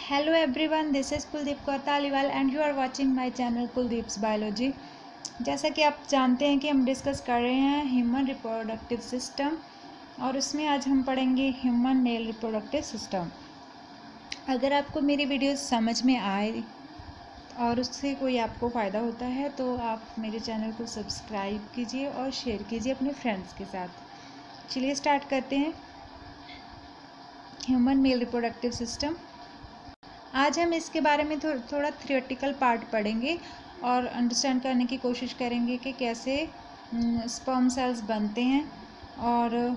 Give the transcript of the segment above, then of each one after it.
Hello everyone, this is Kuldeep Kaur Taliwal and you are watching my channel Kuldeep's Biology। जैसा कि आप जानते हैं कि हम डिस्कस कर रहे हैं ह्यूमन रिप्रोडक्टिव सिस्टम और उसमें आज हम पढ़ेंगे ह्यूमन मेल रिप्रोडक्टिव सिस्टम। अगर आपको मेरी वीडियोस समझ में आए और उससे कोई आपको फ़ायदा होता है तो आप मेरे चैनल को सब्सक्राइब कीजिए और शेयर कीजिए अपने फ्रेंड्स के साथ। चलिए स्टार्ट करते हैं ह्यूमन मेल रिप्रोडक्टिव सिस्टम। आज हम इसके बारे में थोड़ा थियोरेटिकल पार्ट पढ़ेंगे और अंडरस्टैंड करने की कोशिश करेंगे कि कैसे स्पर्म सेल्स बनते हैं, और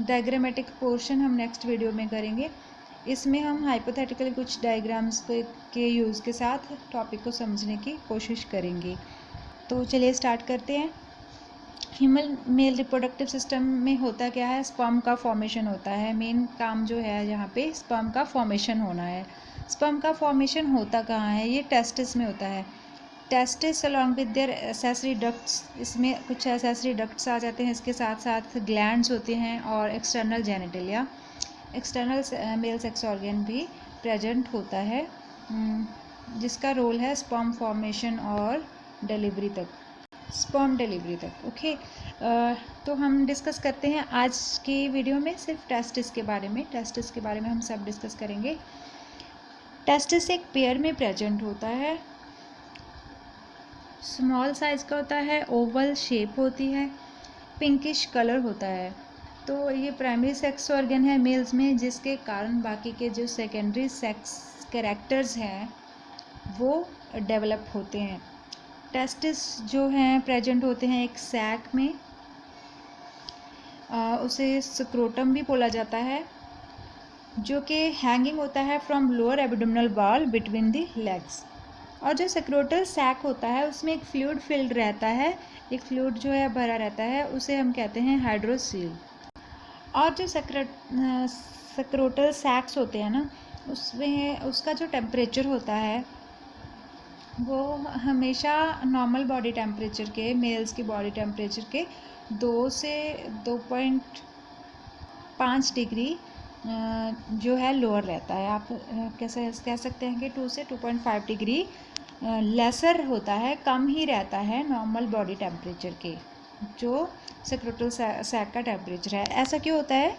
डायग्रामेटिक पोर्शन हम नेक्स्ट वीडियो में करेंगे। इसमें हम हाइपोथेटिकली कुछ डायग्राम्स के यूज़ के साथ टॉपिक को समझने की कोशिश करेंगे। तो चलिए स्टार्ट करते हैं। ह्यूमन मेल रिप्रोडक्टिव सिस्टम में होता क्या है, स्पर्म का फॉर्मेशन होता है। मेन काम जो है यहाँ पे स्पर्म का फॉर्मेशन होना है। स्पर्म का फॉर्मेशन होता कहाँ है, ये टेस्टिस में होता है। Testis along with their accessory ducts, इसमें कुछ एसेसरी डक्ट्स आ जाते हैं, इसके साथ साथ ग्लैंड्स होते हैं और external genitalia, external male sex organ भी प्रेजेंट होता है, जिसका रोल है स्पर्म फॉर्मेशन और डिलीवरी तक, स्पर्म डिलीवरी तक। ओके, तो हम डिस्कस करते हैं आज की वीडियो में सिर्फ टेस्टिस के बारे में। टेस्टिस के बारे में हम सब डिस्कस करेंगे। टेस्टिस एक पेयर में प्रेजेंट होता है, स्मॉल साइज का होता है, ओवल शेप होती है, पिंकिश कलर होता है। तो ये प्राइमरी सेक्स ऑर्गन है मेल्स में, जिसके कारण बाकी के जो सेकेंडरी सेक्स कैरेक्टर्स हैं वो डेवलप होते हैं। टेस्टिस जो हैं प्रेजेंट होते हैं एक सैक में, उसे स्क्रोटम भी बोला जाता है, जो कि हैंगिंग होता है from lower abdominal wall between the legs. और जो सेक्रोटल सैक होता है उसमें एक फ्लूइड फिल्ड रहता है, एक फ्लूइड जो है भरा रहता है, उसे हम कहते हैं हाइड्रोसील। और जो सेक्रोटल सैक्स होते हैं ना, उसमें उसका जो टेम्परेचर होता है वो हमेशा नॉर्मल बॉडी टेम्परेचर के, मेल्स की बॉडी टेम्परेचर के 2 से 2.5 डिग्री जो है लोअर रहता है। आप कैसे कह सकते हैं कि 2 से 2.5 डिग्री लेसर होता है, कम ही रहता है नॉर्मल बॉडी टेम्परेचर के, जो सेक्रोटल सैक का टेम्परेचर है। ऐसा क्यों होता है,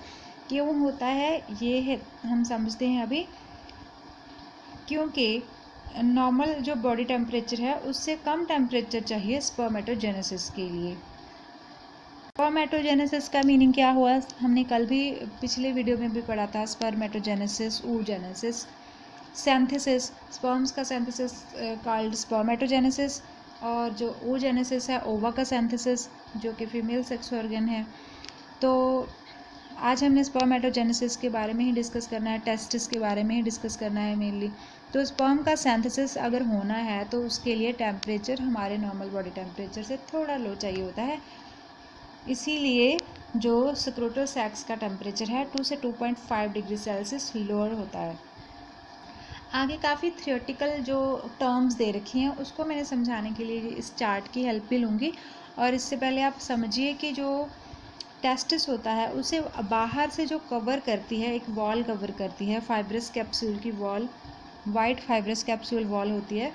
क्यों होता है ये है हम समझते हैं अभी। क्योंकि नॉर्मल जो बॉडी टेम्परेचर है उससे कम टेम्परेचर चाहिए स्पर्मेटोजेनेसिस के लिए। स्पर्मेटोजेनेसिस का मीनिंग क्या हुआ, हमने कल भी पिछले वीडियो में भी पढ़ा था। स्पर्मेटोजेनेसिस, oogenesis, सिंथेसिस, स्पर्म्स का सिंथेसिस कॉल्ड स्पर्मेटोजेनेसिस, और जो oogenesis है ओवा का सिंथेसिस, जो कि फीमेल सेक्स ऑर्गन है। तो आज हमने स्पर्मेटोजेनेसिस के बारे में ही डिस्कस करना है, टेस्टिस के बारे में ही डिस्कस करना है मेनली। तो स्पर्म का सिंथेसिस अगर होना है तो उसके लिए टेम्परेचर हमारे नॉर्मल बॉडी टेम्परेचर से थोड़ा लो चाहिए होता है। इसीलिए जो स्क्रोटल सैक्स का टेम्परेचर है 2 से 2.5 डिग्री सेल्सियस लोअर होता है। आगे काफ़ी थियोरेटिकल जो टर्म्स दे रखी हैं उसको मैंने समझाने के लिए इस चार्ट की हेल्प भी लूँगी। और इससे पहले आप समझिए कि जो टेस्टिस होता है उसे बाहर से जो कवर करती है, एक वॉल कवर करती है, फाइब्रस कैप्सूल की wall, white fibrous capsule wall होती है,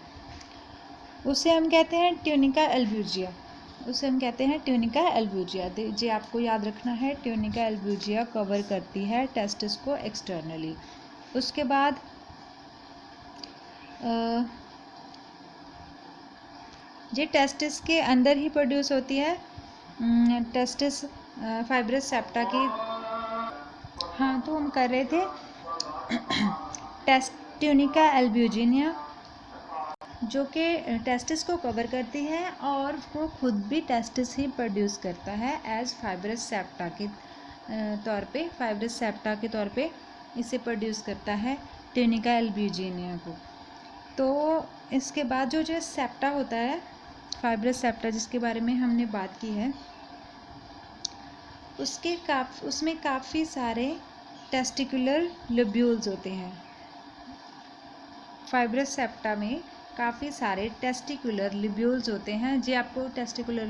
उसे हम कहते हैं ट्यूनिका एल्ब्यूजिया। उसे हम कहते हैं ट्यूनिका एल्ब्यूजिया। जी आपको याद रखना है, ट्यूनिका एल्ब्यूजिया कवर करती है टेस्टिस को एक्सटर्नली। उसके बाद ये टेस्टिस के अंदर ही प्रोड्यूस होती है, टेस्टिस फाइब्रस सेप्टा की। हाँ, तो हम कर रहे थे ट्यूनिका एल्ब्यूजिनिया, जो कि टेस्टिस को कवर करती है और वो खुद भी टेस्टिस ही प्रोड्यूस करता है एज फाइब्रस सेप्टा के तौर पे, फाइब्रस सेप्टा के तौर पे इसे प्रोड्यूस करता है ट्यूनिका एल्ब्यूजिनिया को। तो इसके बाद जो सेप्टा होता है, फाइब्रस सेप्टा जिसके बारे में हमने बात की है, उसमें काफ़ी सारे टेस्टिकुलर लोब्यूल्स होते हैं। फाइब्रस सेप्टा में काफ़ी सारे टेस्टिकुलर लिब्यूल्स होते हैं। जी आपको टेस्टिकुलर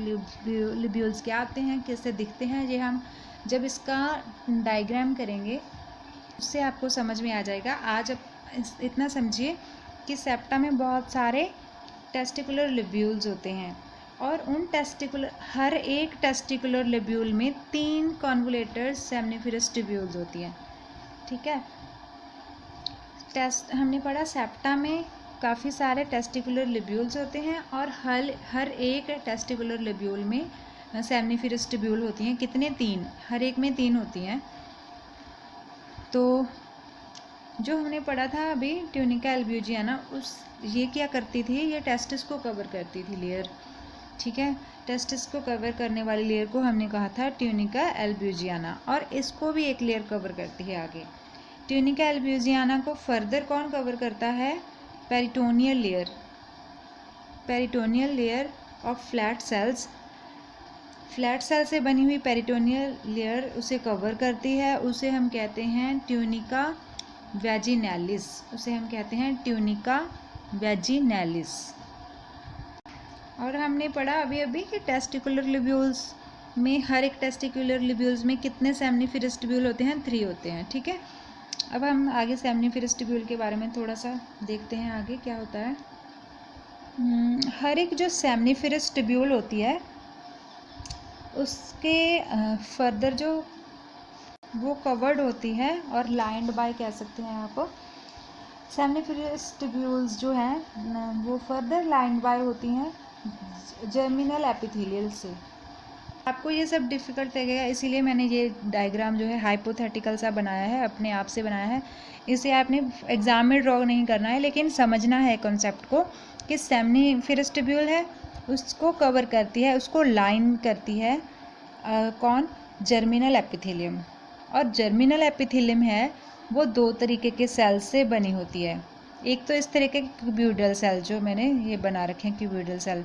लिब्यूल्स क्या आते हैं, कैसे दिखते हैं, ये हम जब इसका डायग्राम करेंगे उससे आपको समझ में आ जाएगा। आज इतना समझिए कि सेप्टा में बहुत सारे टेस्टिकुलर लिब्यूल्स होते हैं और उन हर एक टेस्टिकुलर लिब्यूल में 3 कॉन्वुलेटर सेमनिफेरस ट्यूब्यूल्स होती हैं। ठीक है, हमने पढ़ा सेप्टा में काफ़ी सारे टेस्टिकुलर लिब्यूल्स होते हैं और हर एक टेस्टिकुलर लिब्यूल में सेमनिफेरस ट्यूब्यूल होती हैं। कितने? 3, हर एक में 3 होती हैं। तो जो हमने पढ़ा था अभी ट्यूनिका एल्ब्यूजियाना, ये क्या करती थी? ये टेस्टिस को कवर करती थी लेयर। ठीक है, टेस्टिस को कवर करने वाली लेयर को हमने कहा था ट्यूनिका एल्ब्यूजियाना, और इसको भी एक लेयर कवर करती है आगे। ट्यूनिका एल्ब्यूजियाना को फर्दर कौन कवर करता है? Peritoneal layer. Peritoneal layer of flat sales, flat cell से बनी हुई पेरिटोनियल लेयर उसे कवर करती है। उसे हम कहते हैं ट्यूनिका वैजिनैलिस। उसे हम कहते हैं ट्यूनिका वैजिनैलिस। और हमने पढ़ा अभी कि टेस्टिकुलर लिब्यूल्स में, हर एक टेस्टिकुलर लिब्यूल्स में कितने सेमनिफेरस ट्यूब्यूल होते हैं? 3 होते हैं। ठीक है, अब हम आगे सेमनिफेरस ट्यूब्यूल के बारे में थोड़ा सा देखते हैं आगे क्या होता है। हर एक जो सेमनिफेरस ट्यूब्यूल होती है उसके फर्दर जो वो कवर्ड होती है और लाइंड बाय कह सकते हैं आप। सेमनिफेरस ट्यूब्यूल्स जो हैं वो फर्दर लाइंड बाय होती हैं जर्मिनल एपिथेलियल से। आपको ये सब डिफ़िकल्ट लगेगा, इसीलिए मैंने ये डायग्राम जो है हाइपोथेटिकल सा बनाया है, अपने आप से बनाया है। इसे आपने एग्ज़ाम में ड्रॉ नहीं करना है, लेकिन समझना है कॉन्सेप्ट को कि सेमनिफेरस ट्यूब्यूल है उसको कवर करती है, उसको लाइन करती है कौन? Germinal epithelium. और जर्मिनल एपिथेलियम है वो 2 तरीके के सेल से बनी होती है। एक तो इस तरीके के क्यूबोइडल सेल जो मैंने ये बना रखे हैं क्यूबोइडल सेल,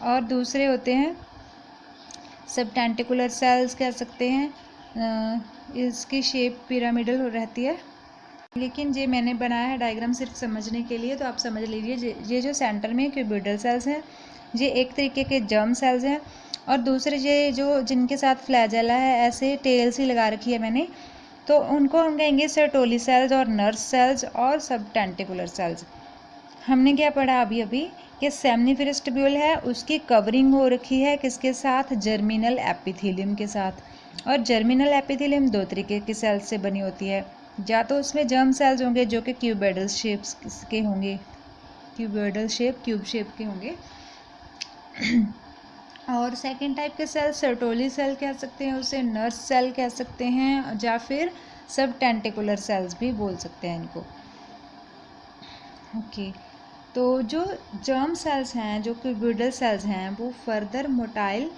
और दूसरे होते हैं सबटेंटिकुलर सेल्स कह सकते हैं। इसकी शेप पिरामिडल रहती है, लेकिन ये मैंने बनाया है डायग्राम सिर्फ समझने के लिए, तो आप समझ लीजिए। ये जो सेंटर में क्यूबोइडल सेल्स हैं ये एक तरीके के जर्म सेल्स हैं, और दूसरे ये जो जिनके साथ फ्लैजेला है, ऐसे टेल सी लगा रखी है मैंने, तो उनको हम कहेंगे सर्टोली सेल्स और नर्स सेल्स और सबटेंटिकुलर सेल्स। हमने क्या पढ़ा अभी कि सेमनिफेरस ट्यूब्यूल है उसकी कवरिंग हो रखी है किसके साथ? जर्मिनल एपिथेलियम के साथ। और जर्मिनल एपिथेलियम 2 तरीके की सेल्स से बनी होती है, या तो उसमें जर्म सेल्स होंगे जो कि क्यूबोइडल शेप्स के होंगे, क्यूबोइडल शेप, क्यूब शेप के होंगे, और सेकेंड टाइप के सेल सर्टोली सेल कह सकते हैं, उसे नर्स सेल कह सकते हैं, या फिर सब टेंटिकुलर सेल्स भी बोल सकते हैं इनको। ओके, तो जो जर्म सेल्स हैं, जो क्यूबोइडल सेल्स हैं, वो फर्दर मोटाइल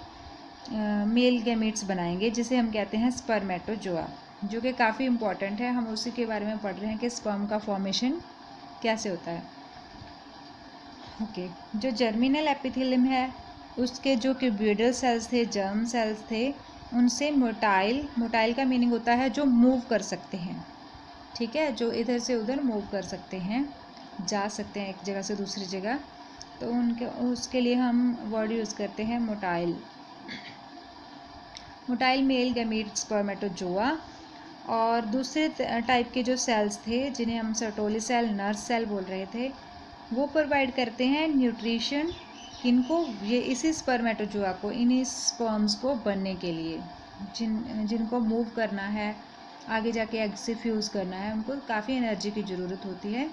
मेल गैमेट्स बनाएंगे जिसे हम कहते हैं स्पर्मेटोजोआ, जो कि काफ़ी इंपॉर्टेंट है। हम उसी के बारे में पढ़ रहे हैं कि स्पर्म का फॉर्मेशन कैसे होता है। ओके, जो जर्मिनल एपिथेलियम है उसके जो क्यूबोइडल सेल्स थे, जर्म सेल्स थे, उनसे मोटाइल का मीनिंग होता है जो मूव कर सकते हैं। ठीक है, जो इधर से उधर मूव कर सकते हैं, जा सकते हैं एक जगह से दूसरी जगह, तो उसके लिए हम वर्ड यूज़ करते हैं मोटाइल मेल गैमेट स्पर्मेटोजोआ। और दूसरे टाइप के जो सेल्स थे जिन्हें हम सर्टोली सेल, नर्स सेल बोल रहे थे, वो प्रोवाइड करते हैं न्यूट्रिशन इनको, ये इसी स्पर्मेटोजोआ को, इन्हीं स्पर्म्स को बनने के लिए, जिनको मूव करना है, आगे जाके एग से फ्यूज़ करना है, उनको काफ़ी एनर्जी की ज़रूरत होती है।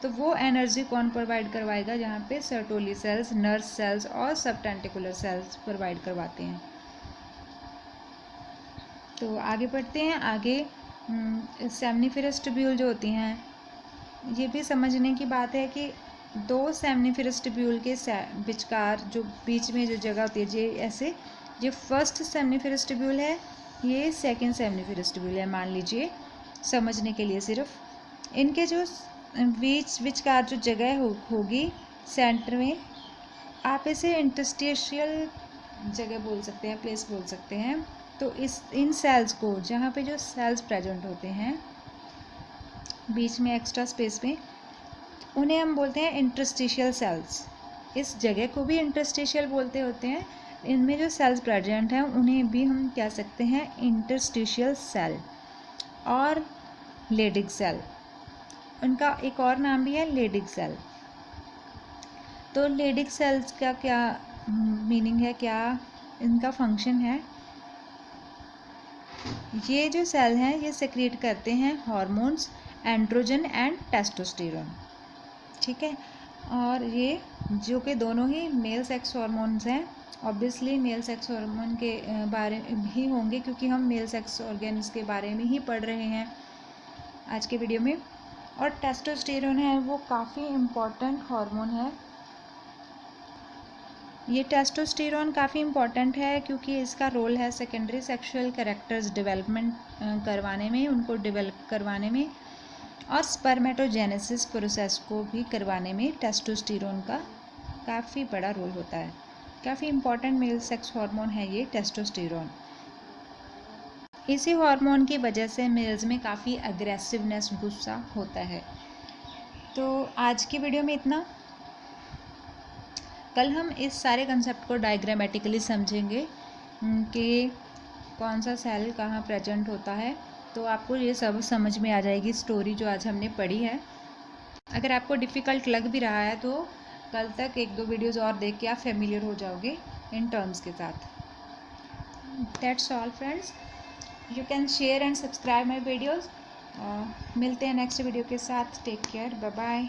तो वो एनर्जी कौन प्रोवाइड करवाएगा? जहाँ पे सर्टोली सेल्स, नर्स सेल्स और सबटेंटिकुलर सेल्स प्रोवाइड करवाते हैं। तो आगे बढ़ते हैं। आगे सेमनिफेरस ट्यूब्यूल जो होती हैं, ये भी समझने की बात है कि 2 सेमनिफेरस ट्यूब्यूल के विचकार जो बीच में जो जगह होती है, ये फर्स्ट सेमनिफेरस ट्यूब्यूल है, ये सेकंड सेमनिफेरस ट्यूब्यूल है, मान लीजिए समझने के लिए सिर्फ। इनके जो विचकार जो जगह होगी सेंटर में, आप इसे इंटरस्टिशियल जगह बोल सकते हैं, प्लेस बोल सकते हैं। तो इन सेल्स को, जहाँ पे जो सेल्स प्रेजेंट होते हैं बीच में एक्स्ट्रा स्पेस में, उन्हें हम बोलते हैं इंटरस्टिशियल सेल्स। इस जगह को भी इंटरस्टिशियल बोलते होते हैं। इनमें जो सेल्स प्रेजेंट हैं उन्हें भी हम कह सकते हैं इंटरस्टिशियल सेल और लेडिक सेल। उनका एक और नाम भी है लेडिक सेल। तो लेडिक सेल्स का क्या मीनिंग है, क्या इनका फंक्शन है? ये जो सेल हैं ये सेक्रेट करते हैं हार्मोन्स एंड्रोजन एंड टेस्टोस्टेरोन, ठीक है। और ये जो कि दोनों ही मेल सेक्स हार्मोन्स हैं, ऑब्वियसली मेल सेक्स हार्मोन के बारे ही होंगे क्योंकि हम मेल सेक्स ऑर्गन्स के बारे में ही पढ़ रहे हैं आज के वीडियो में। और टेस्टोस्टेरोन है वो काफ़ी इम्पॉर्टेंट हार्मोन है। ये टेस्टोस्टेरोन काफ़ी इम्पॉर्टेंट है क्योंकि इसका रोल है सेकेंडरी सेक्सुअल कैरेक्टर्स डेवलपमेंट करवाने में, उनको डेवलप करवाने में, और स्पर्मेटोजेनेसिस प्रोसेस को भी करवाने में टेस्टोस्टेरोन का काफ़ी बड़ा रोल होता है। काफ़ी इम्पॉर्टेंट मेल सेक्स हार्मोन है ये टेस्टोस्टेरोन। इसी हार्मोन की वजह से मेल्स में काफ़ी अग्रेसिवनेस, गुस्सा होता है। तो आज की वीडियो में इतना। कल हम इस सारे कंसेप्ट को डायग्रामेटिकली समझेंगे कि कौन सा सेल कहाँ प्रेजेंट होता है, तो आपको ये सब समझ में आ जाएगी स्टोरी जो आज हमने पढ़ी है। अगर आपको डिफ़िकल्ट लग भी रहा है तो कल तक 1-2 वीडियोज़ और देख के आप फेमिलियर हो जाओगे इन टर्म्स के साथ। That's all friends, you can share and subscribe my videos. मिलते हैं नेक्स्ट वीडियो के साथ। Take care, bye bye.